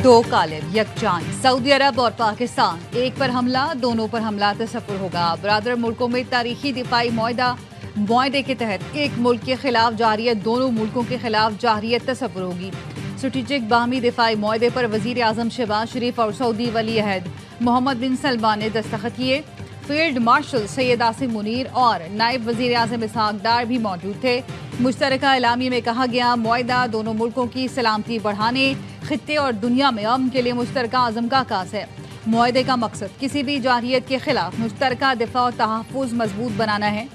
दो कालिब यकजान सऊदी अरब और पाकिस्तान, एक पर हमला दोनों पर हमला तसव्वुर होगा। बरादर मुल्कों में तारीखी दिफाई मुआहदे के तहत एक मुल्क के खिलाफ जारियत दोनों मुल्कों के खिलाफ जारियत तसव्वुर होगी। स्ट्रेटेजिक बाहमी दिफाई मुआहदे पर वजीर आजम शहबाज शरीफ और सऊदी वली अहद मोहम्मद बिन सलमान ने दस्तखत किए। फील्ड मार्शल सैयद आसिम मुनीर और नायब वजीर आजम इसहाक डार भी मौजूद थे। मुश्तरका एलामी में कहा गया, मुआहदा दोनों मुल्कों की सलामती बढ़ाने, खित्ते और दुनिया में अमन के लिए मुश्तरका आज़म का आकाश है। मुआहदे का मकसद किसी भी जारहियत के खिलाफ मुश्तरका दिफा और तहफ़्फ़ुज़ मजबूत बनाना है।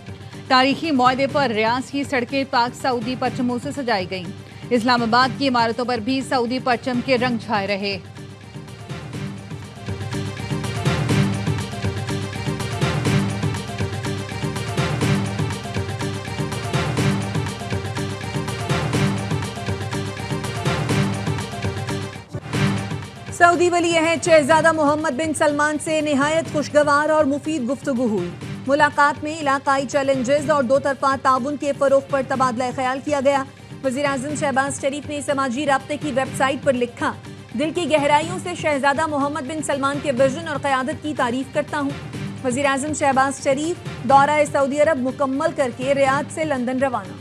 तारीखी मुआहदे पर रियाज की सड़कें पाक सऊदी परचमों से सजाई गईं। इस्लामाबाद की इमारतों पर भी सऊदी परचम के रंग छाए रहे। सऊदी वली अहद शहजादा मोहम्मद बिन सलमान से निहायत खुशगवार और मुफीद गुफ्तगू हुई। मुलाकात में इलाकाई चैलेंजेस और दो तरफा ताउन के फरोग पर तबादला ख्याल किया गया। वज़ीर आज़म शहबाज शरीफ ने समाजी राब्ते की वेबसाइट पर लिखा, दिल की गहराइयों से शहजादा मोहम्मद बिन सलमान के विजन और क़यादत की तारीफ करता हूँ। वज़ीर आज़म शहबाज शरीफ दौरा सऊदी अरब मुकम्मल करके रियाद से लंदन रवाना।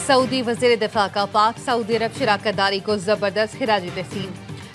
सऊदी वज़ीर दिफा का पाक सऊदी अरब शराकत दारी को ज़बरदस्त खिराजी तहसीन।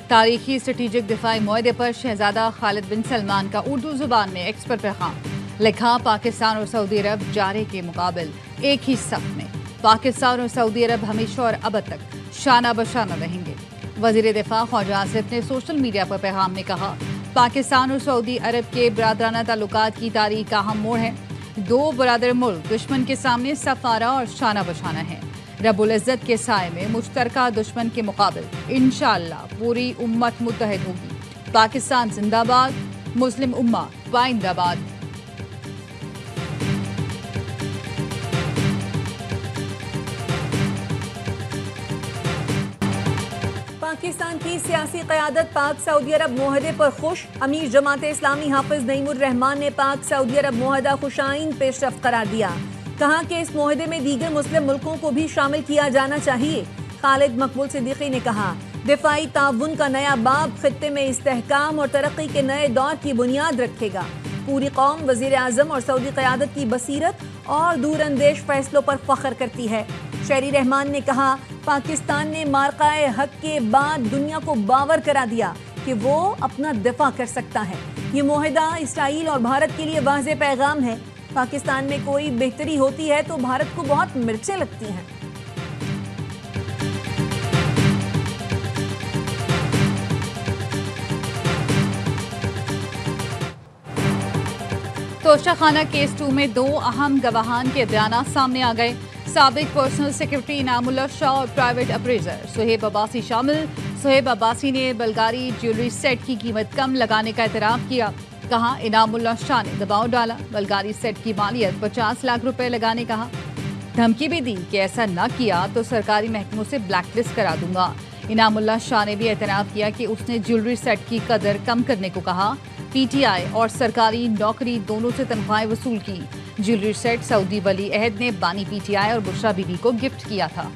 तारीखी स्ट्रेटेजिक दिफाई मुआहदे पर शहजादा खालिद बिन सलमान का उर्दू ज़ुबान में एक्स पर पैगाम लिखा, पाकिस्तान और सऊदी अरब जारे के मुकाबिल एक ही सफ में। पाकिस्तान और सऊदी अरब हमेशा और अब तक शाना बशाना रहेंगे। वज़ीर दिफा ख्वाजा आसिफ ने सोशल मीडिया पर पैगाम में कहा, पाकिस्तान और सऊदी अरब के बरादराना ताल्लुकात की तारीख का अहम मोड़ है। दो बरादर मुल्क दुश्मन के सामने सफारा और शाना बशाना है। रब्बुल इज़्ज़त के साए में मुश्तरका दुश्मन के मुकाबिल इंशाअल्लाह पूरी उम्मत मुत्तहिद होगी। पाकिस्तान जिंदाबाद, मुस्लिम उम्मा पाइंदाबाद। पाकिस्तान की सियासी क़यादत पाक सऊदी अरब मुआहदे पर खुश। अमीर जमात इस्लामी हाफिज नईमुर रहमान ने पाक सऊदी अरब मुआहदा खुशाइन पेशरफ्त करार दिया। कहा कि इस मुआहदे में दीगर मुस्लिम मुल्कों को भी शामिल किया जाना चाहिए। खालिद मकबूल सिद्दीकी ने कहा, दिफाई ताउन का नया बाब खित्ते में इस्तेहकाम और तरक्की के नए दौर की बुनियाद रखेगा। पूरी कौम वज़ीर आज़म और सऊदी क़यादत की बसीरत और दूरअंदेश फैसलों पर फ़ख्र करती है। शहरी रहमान ने कहा, पाकिस्तान ने मार्काए हक के बाद दुनिया को बावर करा दिया कि वो अपना दिफा कर सकता है। ये मुआहदा इसराइल और भारत के लिए वाज़ेह पैगाम है। पाकिस्तान में कोई बेहतरी होती है तो भारत को बहुत मिर्चें लगती हैं। तोशाखाना केस 2 में दो अहम गवाहान के बयान सामने आ गए। साबिक पर्सनल सेक्रेटरी इनामुल्लाह शाह और प्राइवेट अप्रेजर सुहेब अब्बासी शामिल। सुहेब अब्बासी ने बल्गारी ज्वेलरी सेट की कीमत कम लगाने का एतराफ़ किया। कहा, इनामुल्लाह शाह ने दबाव डाला, बल्गारी सेट की मालियत 50 लाख रुपए लगाने कहा। धमकी भी दी कि ऐसा न किया तो सरकारी महकमों से ब्लैकलिस्ट करा दूंगा। इनामुल्लाह शाह ने भी एतराफ़ किया कि उसने ज्वेलरी सेट की कदर कम करने को कहा। पीटीआई और सरकारी नौकरी दोनों से तनख्वाहें वसूल की। ज्वेलरी सेट सऊदी वली अहद ने बानी पीटीआई और बुशरा बीबी को गिफ्ट किया था।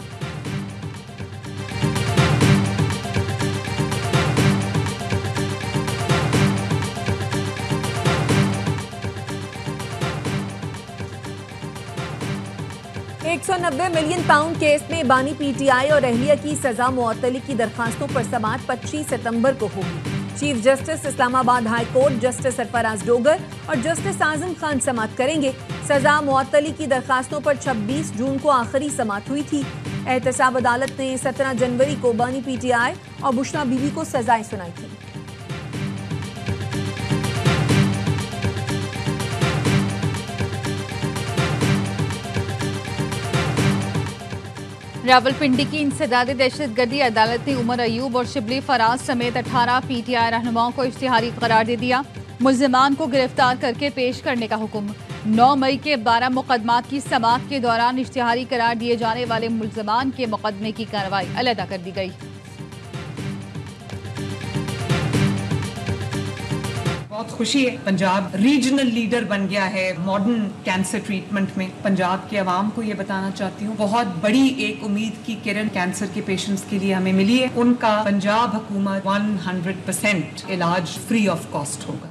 £190 मिलियन केस में बानी पीटीआई और अहलिया की सजा मुअत्तली की दरखास्तों पर समाअत 25 सितंबर को होगी। Chief justice Islamabad high court justice Sarfaraz Dogar और जस्टिस आजम खान समाअत करेंगे। सजा मुअत्तली की दरखास्तों पर 26 जून को आखिरी समाअत हुई थी। एहतसाब अदालत ने 17 जनवरी को बानी पीटीआई और बुशरा बीबी को सजाएं सुनाई थी। रावलपिंडी की इंसदादी दहशतगर्दी अदालत ने उमर अयूब और शिबली फराज समेत 18 पीटीआई रहनुमाओं को इश्तिहारी करार दे दिया। मुल्जिमान को गिरफ्तार करके पेश करने का हुक्म। 9 मई के 12 मुकदमात की समाअत के दौरान इश्तिहारी करार दिए जाने वाले मुल्जिमान के मुकदमे की कार्रवाई अलहदा कर दी गई। बहुत खुशी है, पंजाब रीजनल लीडर बन गया है मॉडर्न कैंसर ट्रीटमेंट में। पंजाब के अवाम को ये बताना चाहती हूँ, बहुत बड़ी एक उम्मीद की किरण कैंसर के पेशेंट्स के लिए हमें मिली है। उनका पंजाब हुकूमत 100% इलाज फ्री ऑफ कॉस्ट होगा।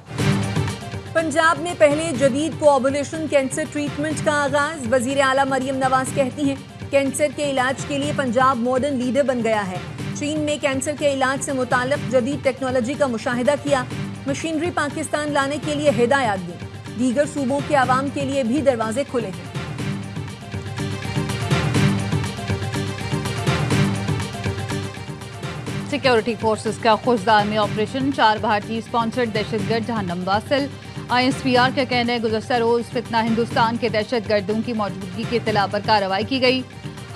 पंजाब में पहले जदीद कोऑबुलेशन कैंसर ट्रीटमेंट का आगाज। वजीर आला मरियम नवाज कहती हैं, कैंसर के इलाज के लिए पंजाब मॉडर्न लीडर बन गया है। चीन में कैंसर के इलाज से मुताल्लिक जदीद टेक्नोलॉजी का मुशाहिदा किया, मशीनरी पाकिस्तान लाने के लिए हिदायत दी। दीगर सूबों के आवाम के लिए भी दरवाजे खुले हैं। सिक्योरिटी फोर्सेस का खुशदार में ऑपरेशन, 4 भारतीय स्पॉन्सर्ड दहशतगर्द जहन्नम वासिल। ISPR का कहना है, गुज़श्ता रोज फितना हिंदुस्तान के दहशतगर्दों की मौजूदगी की इत्तला पर कार्रवाई की गई।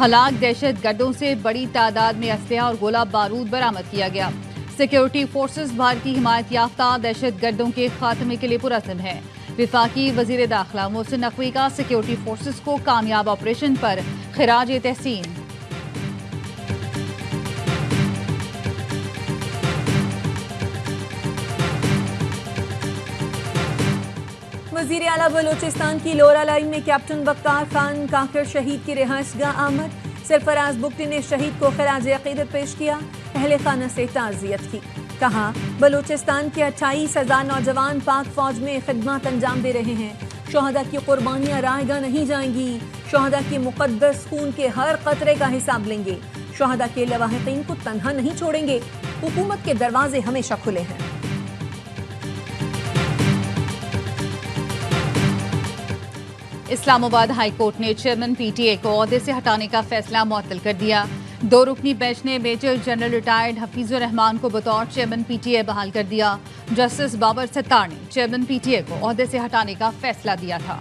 हलाक दहशतगर्दों से बड़ी तादाद में असलहा और गोला बारूद बरामद किया गया। सिक्योरिटी फोर्सेस भारतीय हिमायत याफ्ता दहशतगर्दों के खात्मे के लिए पुरअज़्म है। वफाकी वज़ीर दाखिला मोहसिन नकवी का सिक्योरिटी फोर्सेस को कामयाब ऑपरेशन पर खिराज तहसीन। वज़ीर आला बलोचिस्तान की लोरा लाइन में कैप्टन वक़ार खान काकर शहीद की रिहाइशगाह आमद। सरफराज बुगटी ने शहीद को खिराज अक़ीदत पेश किया, अहले खाना से ताज़ियत की। कहा, बलोचिस्तान के 28,000 नौजवान पाक फौज में खिदमत अंजाम दे रहे हैं। शोहदा की कुर्बानियाँ रायगा नहीं जाएंगी। शोहदा के मुक़द्दस खून के हर कतरे का हिसाब लेंगे। शोहदा के लवाहिकीन को तन्हा नहीं छोड़ेंगे। हुकूमत के दरवाजे हमेशा खुले हैं। इस्लामाबाद हाई कोर्ट ने चेयरमैन PTA को ओहदे से हटाने का फैसला मुअत्तल कर दिया। 2 रुकनी बेंच ने major general retired Hafeezur Rahman को बतौर चेयरमैन PTA बहाल कर दिया। जस्टिस बाबर सत्तार ने चेयरमैन PTA को ओहदे से हटाने का फैसला दिया था।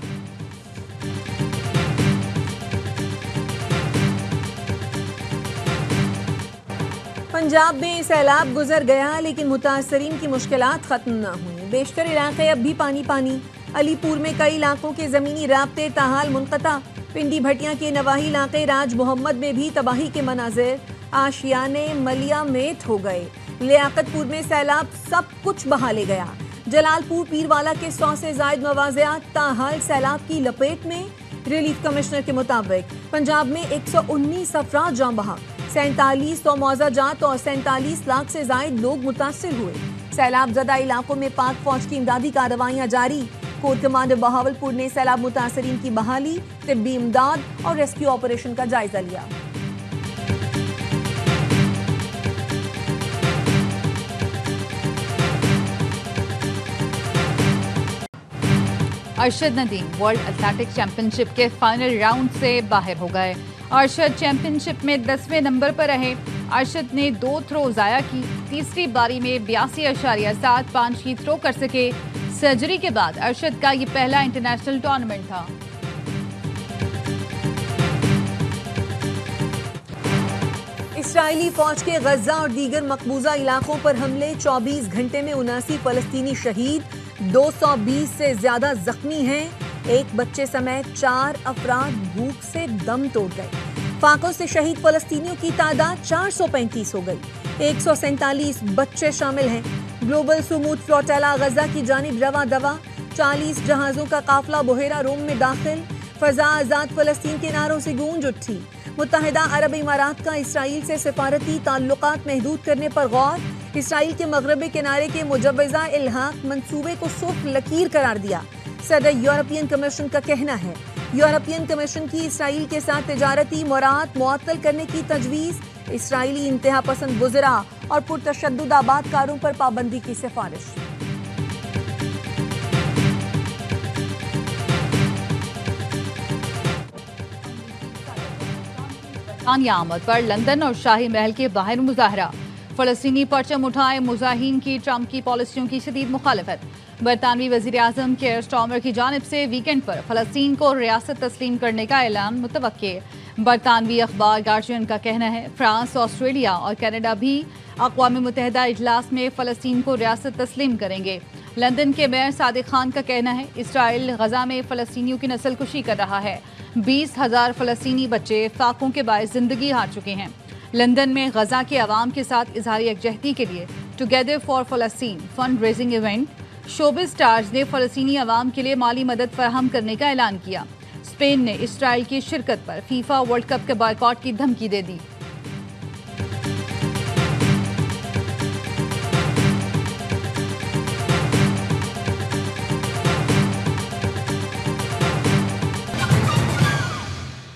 पंजाब में सैलाब गुजर गया, लेकिन मुतासरीन की मुश्किलात खत्म न हुई। बेशतर इलाके अब भी पानी पानी। अलीपुर में कई इलाकों के ज़मीनी राब्ते ताहाल मुनक़ता। पिंडी भटिया के नवाही इलाके राज मोहम्मद में भी तबाही के मनाजिर। आशियाने मलिया मेट हो गए। लियाकतपुर में सैलाब सब कुछ बहा ले गया। जलालपुर पीरवाला के 100 से ज़ायद मवाज़ियात ताहाल सैलाब की लपेट में। रिलीफ कमिश्नर के मुताबिक पंजाब में 119 अफराद जान बहक, 4700 मौजा जात और 47 लाख से ज़ायद लोग मुतासिर हुए। सैलाब ज़दा इलाकों में पाक फौज की इमदादी कार्रवाइयाँ जारी। कोर कमांडर बहावलपुर ने सैलाब मुतासरीन की बहाली, तिब्बी इमदाद और रेस्क्यू ऑपरेशन का जायजा लिया। Arshad Nadeem world athletics championship के फाइनल राउंड से बाहर हो गए। अरशद चैंपियनशिप में 10वें नंबर पर रहे। अरशद ने 2 थ्रो ज़ाया की। तीसरी बारी में 82.75 की थ्रो कर सके। सर्जरी के बाद अरशद का ये पहला इंटरनेशनल टूर्नामेंट था। इस्राइली फौज के गजा और दीगर मकबूजा इलाकों पर हमले। 24 घंटे में 79 फलस्तीनी शहीद, 220 से ज्यादा जख्मी हैं। एक बच्चे समेत 4 अफराद भूख से दम तोड़ गए। फाकों से शहीद फलस्तीनियों की तादाद 435 हो गई। 147 बच्चे शामिल हैं। ग्लोबल सुमूद फ्लोटेला गजा की जानिब रवा दवा। 40 जहाजों का काफिला बुहेरा रोम में दाखिल। फजा आजाद फलस्तीन के नारों से गूंज उठी। मुत्तहिदा अरब इमारात का इसराइल से सिफारती ताल्लुकात महदूद करने पर गौर। इसराइल के मगरबी किनारे के मुजव्वज़ा इल्हाक मंसूबे को सुर्ख लकीर करार दिया। सदर यूरोपियन कमीशन का कहना है, यूरोपियन कमीशन की इसराइल के साथ तिजारती मुराद मुअत्तल करने की तजवीज़। इसराइली इंतहा पसंद बुज़रा और पुरतशद्दुद आबादकारों पर पाबंदी की सिफारिश। आमद पर लंदन और शाही महल के बाहर मुजाहरा। फलस्तीनी परचम उठाए मुजाहिन की ट्रंप की पॉलिसियों की शदीद मुखालफत। बरतानवी वज़ीर आज़म केयर स्टार्मर की जानिब से वीकेंड पर फलस्तीन को रियासत तस्लीम करने का ऐलान मुतवक्के। बरतानवी अखबार गार्जियन का कहना है, फ्रांस, ऑस्ट्रेलिया और कनाडा भी अक़वाम मुत्तहिदा इजलास में फ़लस्तीन को रियासत तस्लीम करेंगे। लंदन के मेयर सादिक खान का कहना है, इसराइल गजा में फ़लस्तीनियों की नस्ल कुशी कर रहा है। 20,000 फ़लस्तीनी बच्चे फाकों के बायस ज़िंदगी हार चुके हैं। लंदन में गजा के अवाम के साथ इजहार यकजहती के लिए together for Palestine fund raising event showbiz stars نے فلسطینی عوام کے لیے مالی مدد فراہم کرنے کا اعلان کیا۔ اسپین نے اسرائیل کی شرکت پر فیفا ورلڈ کپ کے بائیکاٹ کی دھمکی دے دی۔